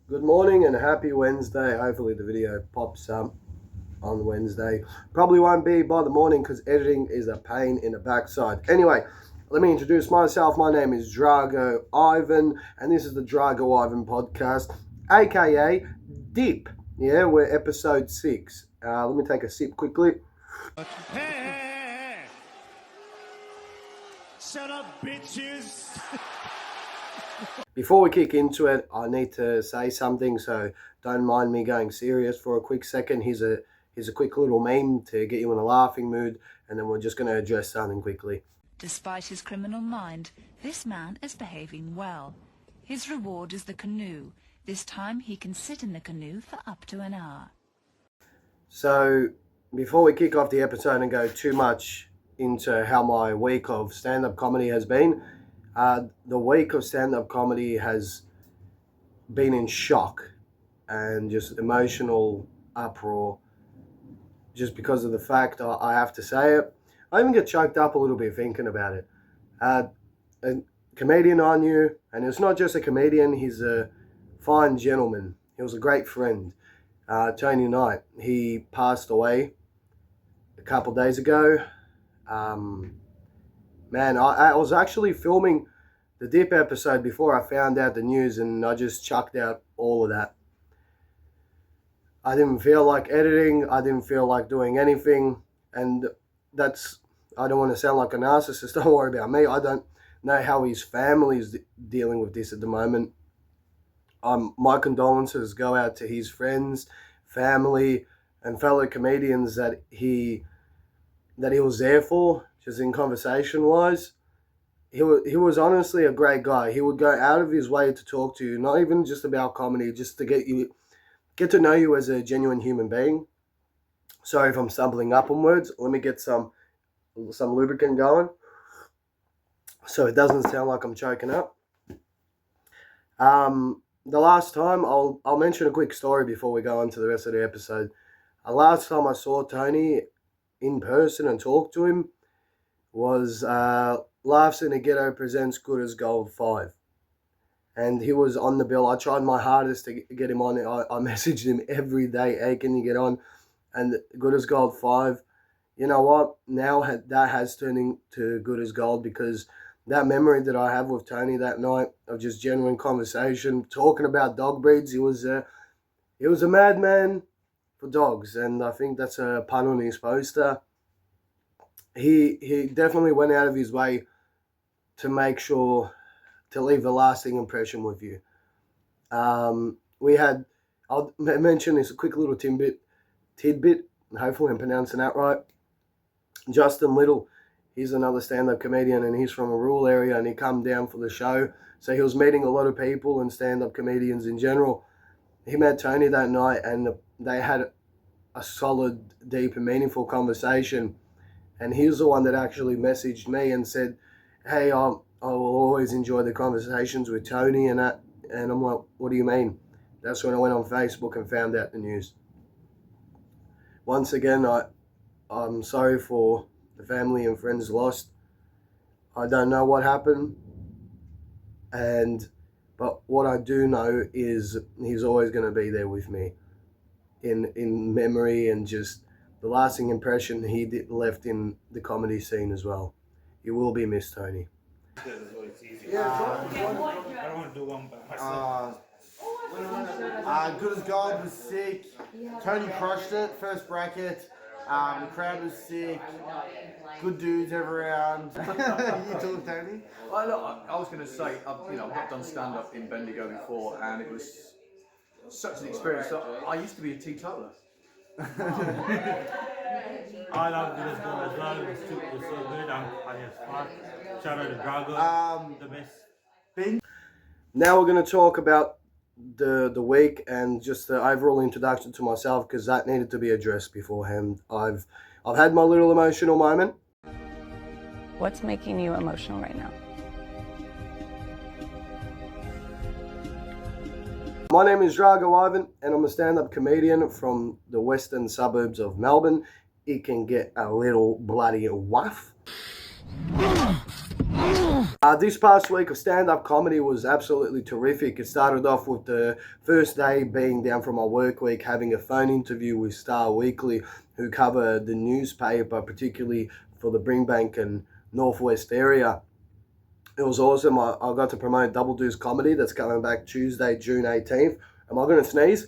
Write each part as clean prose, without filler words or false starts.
Good morning and happy Wednesday. Hopefully the video pops up on Wednesday. Probably won't be by the morning because editing is a pain in the backside. Anyway, let me introduce myself. My name is Drago Ivan and this is the Drago Ivan podcast, aka Deep. Yeah, we're episode 6. Let me take a sip quickly. Hey, shut up, bitches. Before we kick into it, I need to say something, so don't mind me going serious for a quick second. Here's a quick little meme to get you in a laughing mood, and then we're just going to address something quickly. Despite his criminal mind, this man is behaving well. His reward is the canoe. This time he can sit in the canoe for up to an hour. So, before we kick off the episode and go too much into how my week of stand-up comedy has been, the week of stand-up comedy has been in shock and just emotional uproar just because of the fact I have to say it. I even get choked up a little bit thinking about it. A comedian I knew, and it's not just a comedian, he's a fine gentleman. He was a great friend. Tony Knight, he passed away a couple days ago. Man, I was actually filming the Dip episode before I found out the news, and I just chucked out all of that. I didn't feel like editing. I didn't feel like doing anything. And I don't want to sound like a narcissist. Don't worry about me. I don't know how his family is dealing with this at the moment. My condolences go out to his friends, family, and fellow comedians that he was there for, just in conversation-wise. He was honestly a great guy. He would go out of his way to talk to you, not even just about comedy, just to get to know you as a genuine human being. Sorry if I'm stumbling up on words. Let me get some lubricant going so it doesn't sound like I'm choking up. The last time, I'll mention a quick story before we go on to the rest of the episode. Last time I saw Tony in person and talked to him was Laughs in a Ghetto presents Good as Gold 5. And he was on the bill. I tried my hardest to get him on. I messaged him every day, hey, can you get on? And Good as Gold 5, you know what? Now that has turned into Good as Gold, because that memory that I have with Tony that night of just genuine conversation, talking about dog breeds, he was a madman for dogs. And I think that's a pun on his poster. He definitely went out of his way to make sure to leave a lasting impression with you. I'll mention this quick little tidbit, hopefully I'm pronouncing that right. Justin Little, he's another stand-up comedian, and he's from a rural area, and he come down for the show. So he was meeting a lot of people and stand-up comedians in general. He met Tony that night, and they had a solid, deep, and meaningful conversation. And he was the one that actually messaged me and said, hey, I will always enjoy the conversations with Tony and that. And I'm like, what do you mean? That's when I went on Facebook and found out the news. Once again, I'm sorry for the family and friends lost. I don't know what happened. But what I do know is he's always going to be there with me in memory and just the lasting impression he left in the comedy scene as well. You will be missed, Tony. I don't want to do one by myself. Good as Gold was sick. Tony crushed it. First bracket. The crowd was sick. Good dudes around. You talk, Tony? I was going to say, I've done stand-up in Bendigo before, and it was such an experience. I used to be a teetotaler. I love Good as Gold as well. It's so good. I'm funny as fuck. Shout out to Drago, the best. Now we're going to talk about the week and just the overall introduction to myself, because that needed to be addressed beforehand. I've had my little emotional moment. What's making you emotional right now? My name is Drago Ivan, and I'm a stand-up comedian from the western suburbs of Melbourne. It can get a little bloody rough. This past week of stand-up comedy was absolutely terrific. It started off with the first day being down from my work week, having a phone interview with Star Weekly, who cover the newspaper, particularly for the Bringbank and Northwest area. It was awesome. I got to promote Double Deuce Comedy that's coming back Tuesday, June 18th. Am I going to sneeze?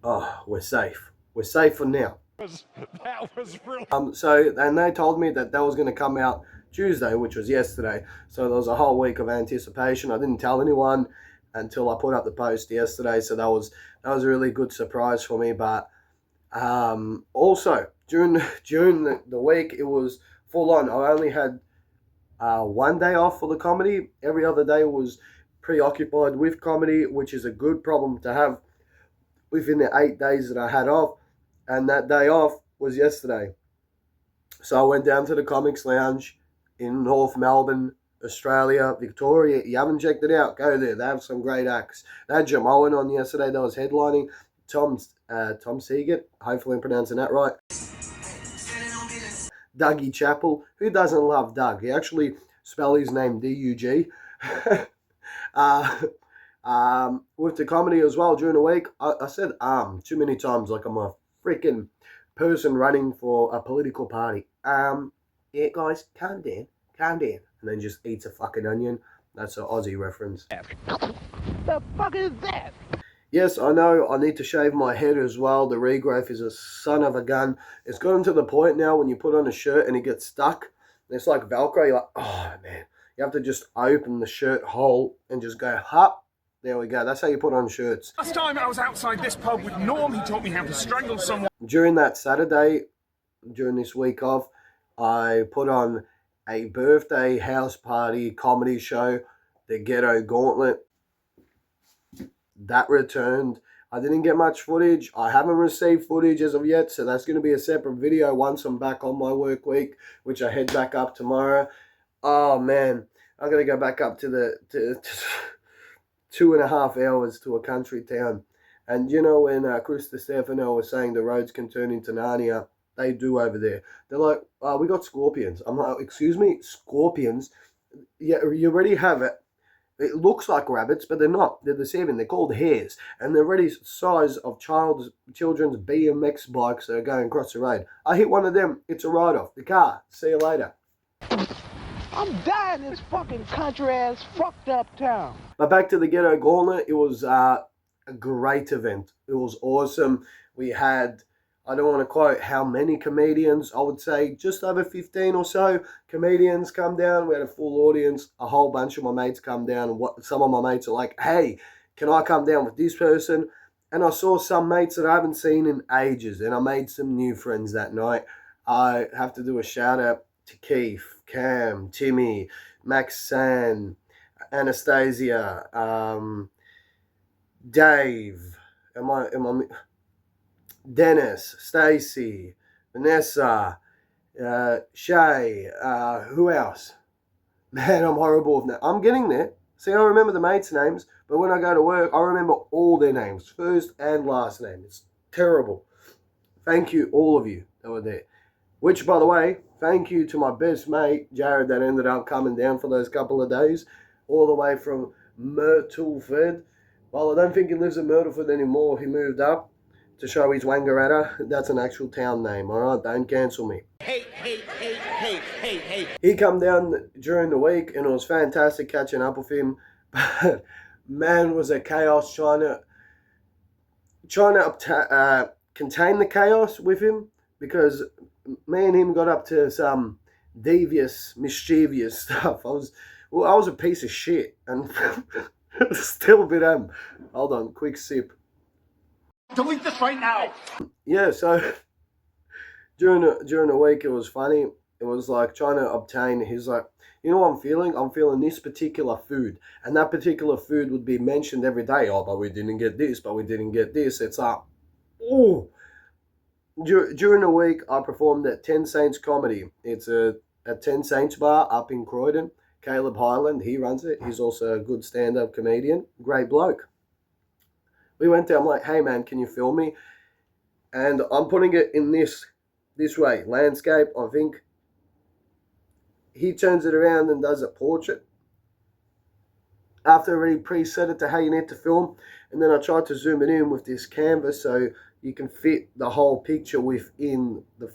Oh, we're safe. We're safe for now. That was really. And they told me that was going to come out Tuesday, which was yesterday. So there was a whole week of anticipation. I didn't tell anyone until I put up the post yesterday. So that was a really good surprise for me. But also during the week, it was full on. I only had one day off for the comedy. Every other day was preoccupied with comedy, which is a good problem to have within the 8 days that I had off. And that day off was yesterday. So I went down to the Comics Lounge in North Melbourne, Australia, Victoria. You haven't checked it out, go there. They have some great acts. They had Jamoan on yesterday that was headlining. Tom Seagate, hopefully I'm pronouncing that right. Dougie Chappell. Who doesn't love Doug? He actually spelled his name D-U-G. With the comedy as well during the week, I said too many times like I'm a freaking person running for a political party. Yeah, guys, calm down, and then just eats a fucking onion. That's an Aussie reference. The fuck is that? Yes, I know, I need to shave my head as well. The regrowth is a son of a gun. It's gotten to the point now when you put on a shirt and it gets stuck. It's like Velcro, you're like, oh man. You have to just open the shirt hole and just go, hop. There we go. That's how you put on shirts. Last time I was outside this pub with Norm, he taught me how to strangle someone. During that Saturday, during this week off, I put on a birthday house party comedy show, The Ghetto Gauntlet. That returned. I didn't get much footage. I haven't received footage as of yet, so that's going to be a separate video once I'm back on my work week, which I head back up tomorrow. Oh man, I'm going to go back up to 2.5 hours to a country town. And you know when Chris Stefano was saying the roads can turn into Narnia, they do over there. They're like, we got scorpions. I'm like, excuse me, scorpions? Yeah, you already have it. It looks like rabbits, but they're not. They're deceiving. They're called hares. And they're already size of children's BMX bikes that are going across the road. I hit one of them. It's a write-off. The car. See you later. I'm dying in this fucking country-ass fucked up town. But back to the Ghetto Gauntlet. It was a great event. It was awesome. We had, I don't want to quote how many comedians, I would say just over 15 or so comedians come down. We had a full audience. A whole bunch of my mates come down. And some of my mates are like, hey, can I come down with this person? And I saw some mates that I haven't seen in ages. And I made some new friends that night. I have to do a shout out to Keith, Cam, Timmy, Max San, Anastasia, Dave, Dennis, Stacy, Vanessa, Shay, who else? Man, I'm horrible with that. I'm getting there. See, I remember the mates' names, but when I go to work, I remember all their names, first and last name. It's terrible. Thank you, all of you that were there. Which, by the way, thank you to my best mate, Jared, that ended up coming down for those couple of days, all the way from Myrtleford. Well, I don't think he lives in Myrtleford anymore. He moved up to show his Wangaratta. That's an actual town name, all right? Don't cancel me. Hey. He come down during the week, and it was fantastic catching up with him. But, man, was it chaos trying to contain the chaos with him, because me and him got up to some devious, mischievous stuff. I was a piece of shit, and still a bit hold on, quick sip. Delete this right now. Yeah, so during the week it was funny. It was like trying to obtain. He's like, you know what I'm feeling? I'm feeling this particular food, and that particular food would be mentioned every day. Oh, but we didn't get this. But we didn't get this. It's like, oh. During the week, I performed at 10 Saints Comedy. It's a 10 Saints bar up in Croydon. Caleb Highland, he runs it. He's also a good stand-up comedian. Great bloke. We went there. I'm like, hey, man, can you film me? And I'm putting it in this way. Landscape, I think. he turns it around and does a portrait after already preset it to how you need to film. And then I tried to zoom it in with this canvas so you can fit the whole picture within the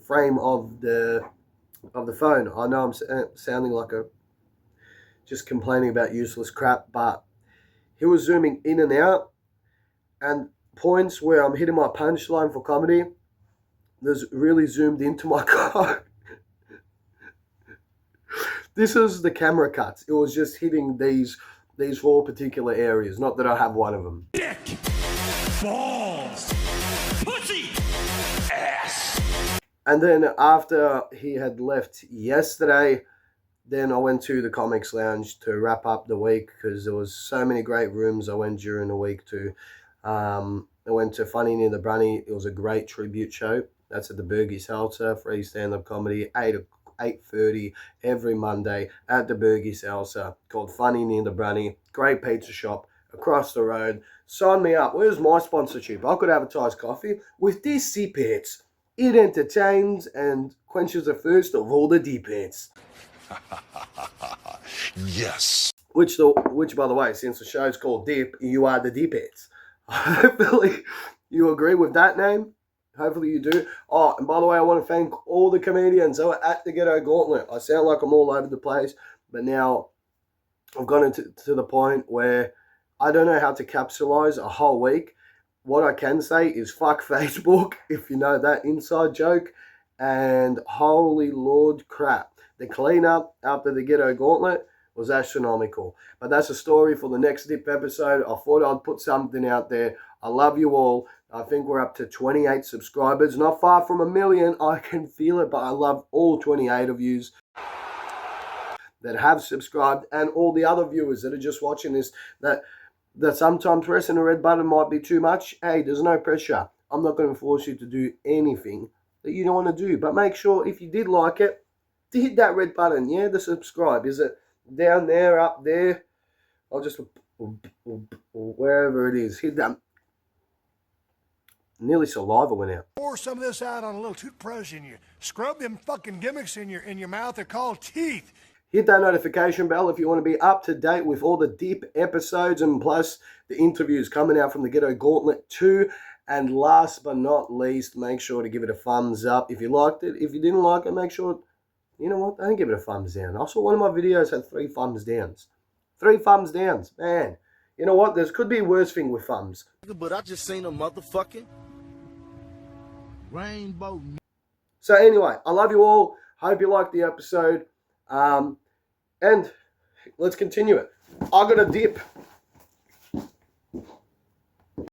frame of the phone. I know I'm sounding like just complaining about useless crap, but he was zooming in and out, and points where I'm hitting my punchline for comedy, there's really zoomed into my car. This is the camera cuts. It was just hitting these 4 particular areas. Not that I have one of them. Dick, balls, pussy, ass. And then after he had left yesterday, then I went to the Comics Lounge to wrap up the week because there was so many great rooms I went during the week to. I went to Funny Near the Brunny. It was a great tribute show. That's at the Bergie Salsa, free stand-up comedy, 8:30 every Monday at the Bergie Salsa, called Funny Near the Brunny. Great pizza shop across the road. Sign me up. Where's my sponsorship? I could advertise coffee with this sip-heads. It entertains and quenches the thirst of all the deep-heads. Yes. Which, by the way, since the show's called Dip, you are the Deepheads. Hopefully you agree with that name. Hopefully you do. Oh, and by the way, I want to thank all the comedians that were at the Ghetto Gauntlet. I sound like I'm all over the place, but now I've gotten to the point where I don't know how to capsulize a whole week. What I can say is fuck Facebook, if you know that inside joke, and holy Lord crap. The cleanup after the Ghetto Gauntlet was astronomical. But that's a story for the next Dip episode. I thought I'd put something out there. I love you all. I think we're up to 28 subscribers. Not far from 1 million. I can feel it, but I love all 28 of yous that have subscribed, and all the other viewers that are just watching this that sometimes pressing the red button might be too much. Hey, there's no pressure. I'm not going to force you to do anything that you don't want to do. But make sure if you did like it, to hit that red button, yeah, the subscribe. Is it down there, up there? I'll just, wherever it is, hit that. Nearly saliva went out. Pour some of this out on a little toothbrush and you scrub them fucking gimmicks in your mouth. They're called teeth. Hit that notification bell if you want to be up to date with all the Dip episodes, and plus the interviews coming out from the Ghetto Gauntlet 2. And last but not least, make sure to give it a thumbs up if you liked it. If you didn't like it, make sure, you know what, don't give it a thumbs down. I saw one of my videos had 3 thumbs downs. 3 thumbs downs, man. You know what, there could be a worse thing with thumbs. But I just seen a motherfucking rainbow. So anyway, I love you all. Hope you liked the episode. And let's continue it. I got a dip.